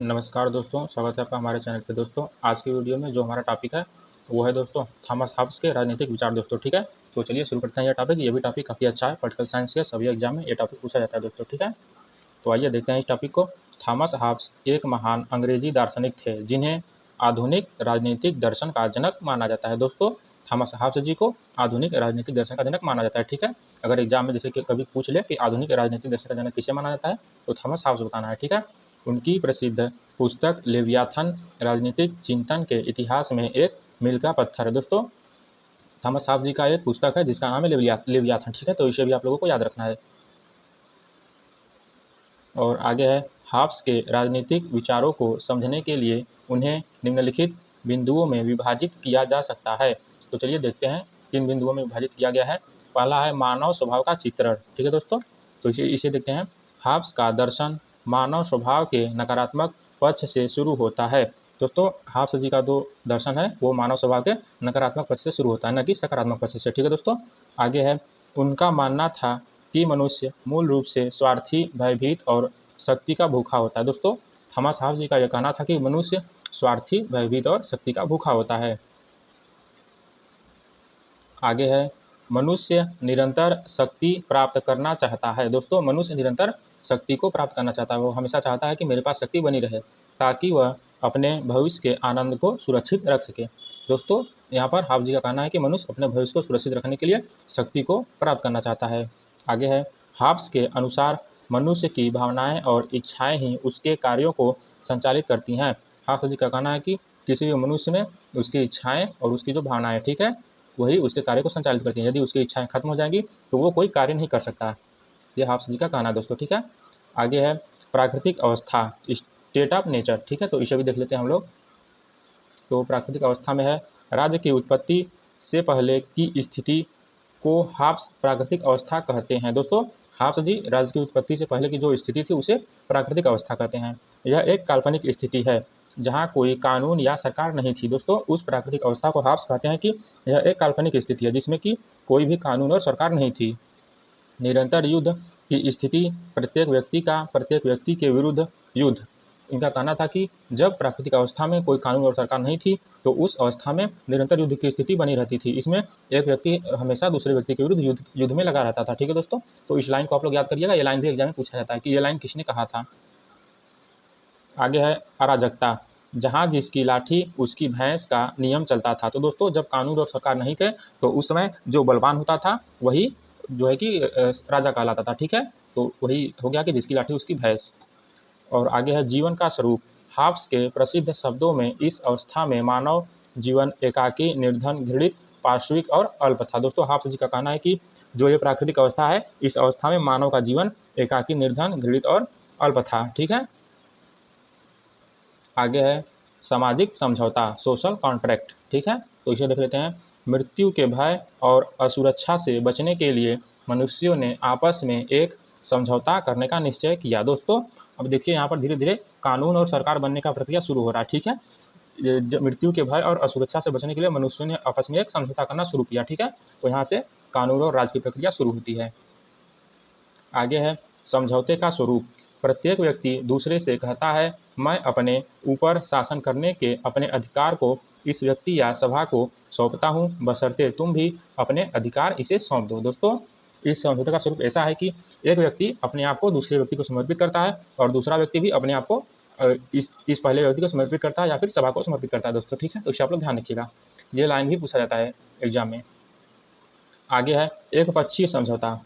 नमस्कार दोस्तों, स्वागत है आपका हमारे चैनल पे। दोस्तों आज की वीडियो में जो हमारा टॉपिक है वो है दोस्तों थॉमस हॉब्स के राजनीतिक विचार। दोस्तों ठीक है, तो चलिए शुरू करते हैं। ये भी टॉपिक काफ़ी अच्छा है, पॉलिटिकल साइंस के सभी एग्जाम में ये टॉपिक पूछा जाता है दोस्तों। ठीक है, तो आइए देखते हैं इस टॉपिक को। थॉमस हॉब्स एक महान अंग्रेजी दार्शनिक थे जिन्हें आधुनिक राजनीतिक दर्शन का जनक माना जाता है। दोस्तों थॉमस हॉब्स जी को आधुनिक राजनीतिक दर्शन का जनक माना जाता है। ठीक है, अगर एग्जाम में जैसे कि कभी पूछ ले कि आधुनिक राजनीतिक दर्शन का जनक किसे माना जाता है, तो थॉमस हॉब्स बताना है। ठीक है, उनकी प्रसिद्ध पुस्तक लेवियाथन राजनीतिक चिंतन के इतिहास में एक मील का पत्थर है। दोस्तों थॉमस हॉब्स जी का एक पुस्तक है जिसका नाम है लेवियाथन। ठीक है, तो इसे भी आप लोगों को याद रखना है। और आगे है, हॉब्स के राजनीतिक विचारों को समझने के लिए उन्हें निम्नलिखित बिंदुओं में विभाजित किया जा सकता है। तो चलिए देखते हैं किन बिंदुओं में विभाजित किया गया है। पहला है मानव स्वभाव का चित्रण। ठीक है दोस्तों, तो इसे देखते हैं। हॉब्स का दर्शन मानव स्वभाव के नकारात्मक पक्ष से शुरू होता है। दोस्तों हॉब्स जी का जो दर्शन है वो मानव स्वभाव के नकारात्मक पक्ष से शुरू होता है, न कि सकारात्मक पक्ष से। ठीक है दोस्तों, आगे है, उनका मानना था कि मनुष्य मूल रूप से स्वार्थी, भयभीत और शक्ति का भूखा होता है। दोस्तों थॉमस हॉब्स जी का यह कहना था कि मनुष्य स्वार्थी, भयभीत और शक्ति का भूखा होता है। आगे है, मनुष्य निरंतर शक्ति प्राप्त करना चाहता है। दोस्तों मनुष्य निरंतर शक्ति को प्राप्त करना चाहता है। वो हमेशा चाहता है कि मेरे पास शक्ति बनी रहे ताकि वह अपने भविष्य के आनंद को सुरक्षित रख सके। दोस्तों यहाँ पर हॉब्स जी का कहना है कि मनुष्य अपने भविष्य को सुरक्षित रखने के लिए शक्ति को प्राप्त करना चाहता है। आगे है, हॉब्स के अनुसार मनुष्य की भावनाएं और इच्छाएं ही उसके कार्यों को संचालित करती हैं। हॉब्स जी का कहना है कि किसी भी मनुष्य में उसकी इच्छाएं और उसकी जो भावनाएं, ठीक है, वही उसके कार्य को संचालित करती हैं। यदि उसकी इच्छाएं खत्म हो जाएंगी तो वो कोई कार्य नहीं कर सकता। ये हॉब्स जी का कहना है दोस्तों। ठीक है, आगे है, प्राकृतिक अवस्था, स्टेट ऑफ नेचर। ठीक है, तो इसे भी देख लेते हैं हम लोग। तो प्राकृतिक अवस्था में है, राज्य की उत्पत्ति से पहले की स्थिति को हॉब्स प्राकृतिक अवस्था कहते हैं। दोस्तों हॉब्स जी राज्य की उत्पत्ति से पहले की जो स्थिति थी उसे प्राकृतिक अवस्था कहते हैं। यह एक काल्पनिक स्थिति है जहाँ कोई कानून या सरकार नहीं थी। दोस्तों उस प्राकृतिक अवस्था को हॉब्स कहते हैं कि यह एक काल्पनिक स्थिति है जिसमें कि कोई भी कानून और सरकार नहीं थी। निरंतर युद्ध की स्थिति, प्रत्येक व्यक्ति के विरुद्ध युद्ध। इनका कहना था कि जब प्राकृतिक अवस्था में कोई कानून और सरकार नहीं थी तो उस अवस्था में निरंतर युद्ध की स्थिति बनी रहती थी। इसमें एक व्यक्ति हमेशा दूसरे व्यक्ति के विरुद्ध युद्ध में लगा रहता था। ठीक है दोस्तों, तो इस लाइन को आप लोग याद करिएगा। ये लाइन भी एग्जाम में पूछा जाता है कि ये लाइन किसने कहा था। आगे है, अराजकता, जहाँ जिसकी लाठी उसकी भैंस का नियम चलता था। तो दोस्तों जब कानून और सरकार नहीं थे तो उस समय जो बलवान होता था वही जो है कि राजा कहलाता था। ठीक है, तो वही हो गया कि जिसकी लाठी उसकी भैंस। और आगे है, जीवन का स्वरूप। हॉब्स के प्रसिद्ध शब्दों में इस अवस्था में मानव जीवन एकाकी, निर्धन, घृणित, पार्श्विक और अल्प था। दोस्तों हॉब्स जी का कहना है कि जो ये प्राकृतिक अवस्था है इस अवस्था में मानव का जीवन एकाकी, निर्धन, घृणित और अल्प था। ठीक है, आगे है, सामाजिक समझौता, सोशल कॉन्ट्रैक्ट। ठीक है, तो इसे देख लेते हैं। मृत्यु के भय और असुरक्षा से बचने के लिए मनुष्यों ने आपस में एक समझौता करने का निश्चय किया। दोस्तों अब देखिए यहाँ पर धीरे धीरे कानून और सरकार बनने का प्रक्रिया शुरू हो रहा है। ठीक है, मृत्यु के भय और असुरक्षा से बचने के लिए मनुष्यों ने आपस में एक समझौता करना शुरू किया। ठीक है, तो यहाँ से कानून और राज की प्रक्रिया शुरू होती है। आगे है, समझौते का स्वरूप। प्रत्येक व्यक्ति दूसरे से कहता है मैं अपने ऊपर शासन करने के अपने अधिकार को इस व्यक्ति या सभा को सौंपता हूँ, बशर्ते तुम भी अपने अधिकार इसे सौंप दो। दोस्तों इस समझौते का स्वरूप ऐसा है कि एक व्यक्ति अपने आप को दूसरे व्यक्ति को समर्पित करता है और दूसरा व्यक्ति भी अपने आप को इस पहले व्यक्ति को समर्पित करता है या फिर सभा को समर्पित करता है। दोस्तों ठीक है, तो इसे आप लोग ध्यान रखिएगा, ये लाइन भी पूछा जाता है एग्जाम में। आगे है, एक पक्षीय समझौता।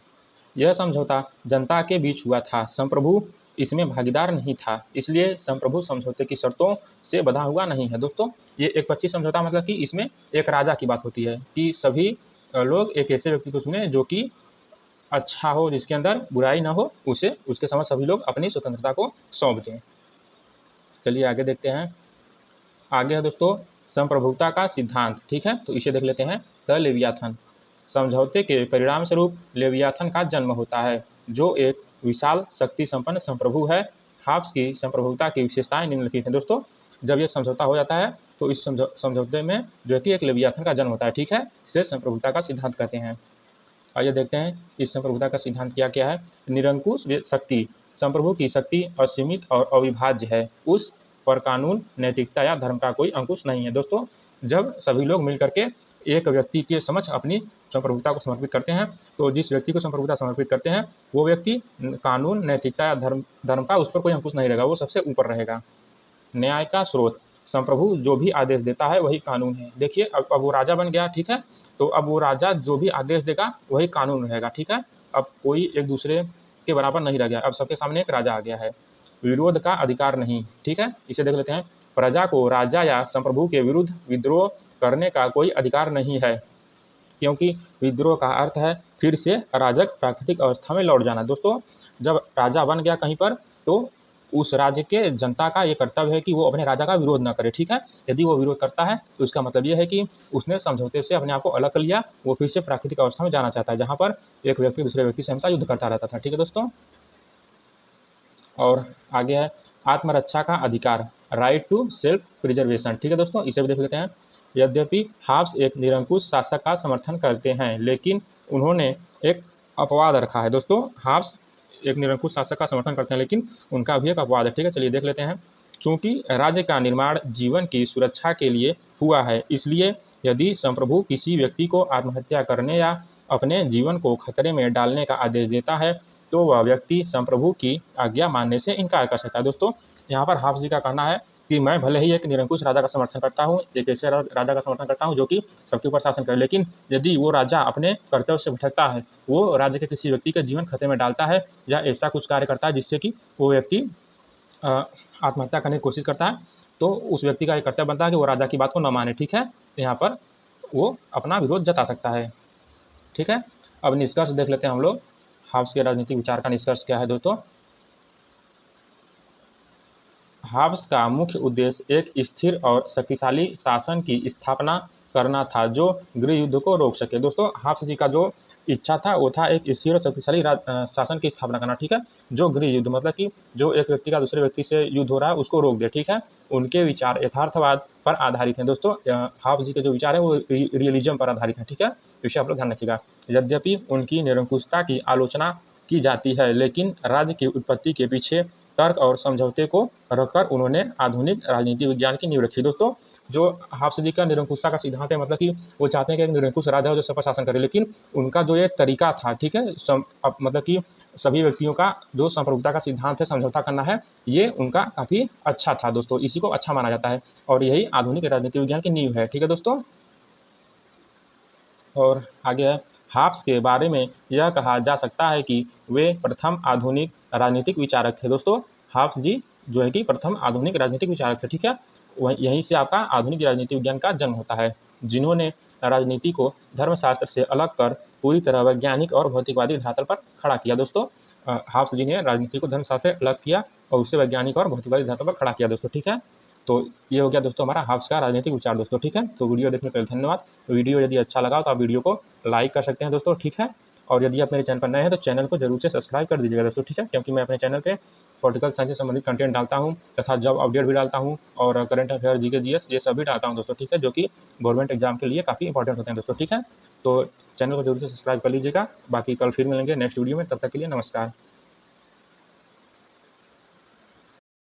यह समझौता जनता के बीच हुआ था, संप्रभु इसमें भागीदार नहीं था, इसलिए संप्रभु समझौते की शर्तों से बंधा हुआ नहीं है। दोस्तों ये एक पक्षी समझौता मतलब कि इसमें एक राजा की बात होती है कि सभी लोग एक ऐसे व्यक्ति को चुने जो कि अच्छा हो, जिसके अंदर बुराई ना हो, उसे उसके समझ सभी लोग अपनी स्वतंत्रता को सौंप दें। चलिए आगे देखते हैं। आगे है दोस्तों संप्रभुता का सिद्धांत। ठीक है, तो इसे देख लेते हैं। The Leviathan. समझौते के परिणाम स्वरूप लेवियाथन का जन्म होता है जो एक विशाल शक्ति संपन्न संप्रभु है। हॉब्स की संप्रभुता की विशेषताएं निम्नलिखित हैं। दोस्तों जब यह समझौता हो जाता है तो इस समझौते में जो है कि एक लेवियाथन का जन्म होता है। ठीक है, इसे संप्रभुता का सिद्धांत कहते हैं। आइए देखते हैं इस संप्रभुता का सिद्धांत क्या क्या है। निरंकुश शक्ति। संप्रभु की शक्ति असीमित और अविभाज्य है। उस पर कानून, नैतिकता या धर्म का कोई अंकुश नहीं है। दोस्तों, जब सभी लोग मिल करके एक व्यक्ति के समक्ष अपनी संप्रभुता को समर्पित करते हैं, तो जिस व्यक्ति को संप्रभुता समर्पित करते हैं वो व्यक्ति कानून, नैतिकता या धर्म का उस पर कोई अंकुश नहीं रहेगा, वो सबसे ऊपर रहेगा। न्याय का स्रोत, संप्रभु जो भी आदेश देता है वही कानून है। देखिए, अब वो राजा बन गया, ठीक है, तो अब वो राजा जो भी आदेश देगा वही कानून रहेगा, ठीक है। अब कोई एक दूसरे के बराबर नहीं रह गया, अब सबके सामने एक राजा आ गया है। विरोध का अधिकार नहीं, ठीक है, इसे देख लेते हैं। प्रजा को राजा या संप्रभु के विरुद्ध विद्रोह करने का कोई अधिकार नहीं है, क्योंकि विद्रोह का अर्थ है फिर से अराजक प्राकृतिक अवस्था में लौट जाना। दोस्तों, जब राजा बन गया कहीं पर, तो उस राज्य के जनता का ये कर्तव्य है कि वो अपने राजा का विरोध ना करे, ठीक है। यदि वो विरोध करता है तो इसका मतलब ये है कि उसने समझौते से अपने आप को अलग कर लिया, वो फिर से प्राकृतिक अवस्था में जाना चाहता है, जहाँ पर एक व्यक्ति दूसरे व्यक्ति से हमेशा युद्ध करता रहता था, ठीक है दोस्तों। और आगे है आत्मरक्षा का अधिकार, राइट टू सेल्फ प्रिजर्वेशन, ठीक है दोस्तों, इसे भी देख लेते हैं। यद्यपि हाब्स एक निरंकुश शासक का समर्थन करते हैं, लेकिन उन्होंने एक अपवाद रखा है। दोस्तों, हाब्स एक निरंकुश शासक का समर्थन करते हैं, लेकिन उनका भी एक अपवाद है, ठीक है। चलिए देख लेते हैं। चूंकि राज्य का निर्माण जीवन की सुरक्षा के लिए हुआ है, इसलिए यदि संप्रभु किसी व्यक्ति को आत्महत्या करने या अपने जीवन को खतरे में डालने का आदेश देता है, तो वह व्यक्ति संप्रभु की आज्ञा मानने से इनकार कर सकता है। दोस्तों, यहाँ पर हाब्स जी का कहना है कि मैं भले ही एक निरंकुश राजा का समर्थन करता हूँ, एक ऐसे राजा का समर्थन करता हूँ जो कि सबके ऊपर शासन करे, लेकिन यदि वो राजा अपने कर्तव्य से भटकता है, वो राज्य के किसी व्यक्ति का जीवन खतरे में डालता है या ऐसा कुछ कार्य करता है जिससे कि वो व्यक्ति आत्महत्या करने की कोशिश करता है, तो उस व्यक्ति का एक कर्तव्य बनता है कि वो राजा की बात को न माने, ठीक है। यहाँ पर वो अपना विरोध जता सकता है, ठीक है। अब निष्कर्ष देख लेते हैं हम लोग। हाब्स के राजनीतिक विचार का निष्कर्ष क्या है दोस्तों? हाब्स का मुख्य उद्देश्य एक स्थिर और शक्तिशाली शासन की स्थापना करना था जो गृह युद्ध को रोक सके। दोस्तों, हाब्स जी का जो इच्छा था वो था एक स्थिर और शक्तिशाली शासन की स्थापना करना, ठीक है, जो गृह युद्ध मतलब कि जो एक व्यक्ति का दूसरे व्यक्ति से युद्ध हो रहा है उसको रोक दे, ठीक है। उनके विचार यथार्थवाद पर आधारित हैं। दोस्तों, हाब्स जी के जो विचार है वो रियलिज्म पर आधारित है, ठीक है, इसे आप लोग ध्यान रखिएगा। यद्यपि उनकी निरंकुशता की आलोचना की जाती है, लेकिन राज्य की उत्पत्ति के पीछे तर्क और समझौते को रखकर उन्होंने आधुनिक राजनीति विज्ञान की नींव रखी। दोस्तों, जो हाब्स जी का निरंकुशता का सिद्धांत है, मतलब कि वो चाहते हैं कि एक निरंकुश राजा हो जो सब पर शासन करे, लेकिन उनका जो ये तरीका था, ठीक है, मतलब कि सभी व्यक्तियों का जो संप्रभुता का सिद्धांत है, समझौता करना है, ये उनका काफ़ी अच्छा था दोस्तों, इसी को अच्छा माना जाता है और यही आधुनिक राजनीति विज्ञान की नींव है, ठीक है दोस्तों। और आगे है हाब्स के बारे में यह कहा जा सकता है कि वे प्रथम आधुनिक राजनीतिक विचारक थे। दोस्तों, हाब्स जी जो है कि प्रथम आधुनिक राजनीतिक विचारक थे, ठीक है, यहीं से आपका आधुनिक राजनीति विज्ञान का जन्म होता है, जिन्होंने राजनीति को धर्मशास्त्र से अलग कर पूरी तरह वैज्ञानिक और भौतिकवादी धरातल पर खड़ा किया। दोस्तों, हाब्स जी ने राजनीति को धर्मशास्त्र से अलग किया और उसे वैज्ञानिक और भौतिकवादी धरातल पर खड़ा किया दोस्तों, ठीक है। तो ये हो गया दोस्तों हमारा हाब्स का राजनीतिक विचार दोस्तों, ठीक है। तो वीडियो देखने के लिए धन्यवाद। वीडियो यदि अच्छा लगा तो आप वीडियो को लाइक कर सकते हैं दोस्तों, ठीक है। और यदि आप मेरे चैनल पर नए हैं तो चैनल को जरूर से सब्सक्राइब कर दीजिएगा दोस्तों, ठीक है, क्योंकि मैं अपने चैनल पे पॉलिटिकल साइंस से संबंधित कंटेंट डालता हूँ तथा जॉब अपडेट भी डालता हूँ और करंट अफेयर, जीके, जीएस ये सभी डालता हूँ दोस्तों, ठीक है, जो कि गवर्नमेंट एग्जाम के लिए काफ़ी इंपॉर्टेंट होते हैं दोस्तों, ठीक है। तो चैनल को जरूर से सब्सक्राइब कर लीजिएगा। बाकी कल फिर मिलेंगे नेक्स्ट वीडियो में, तब तक के लिए नमस्कार।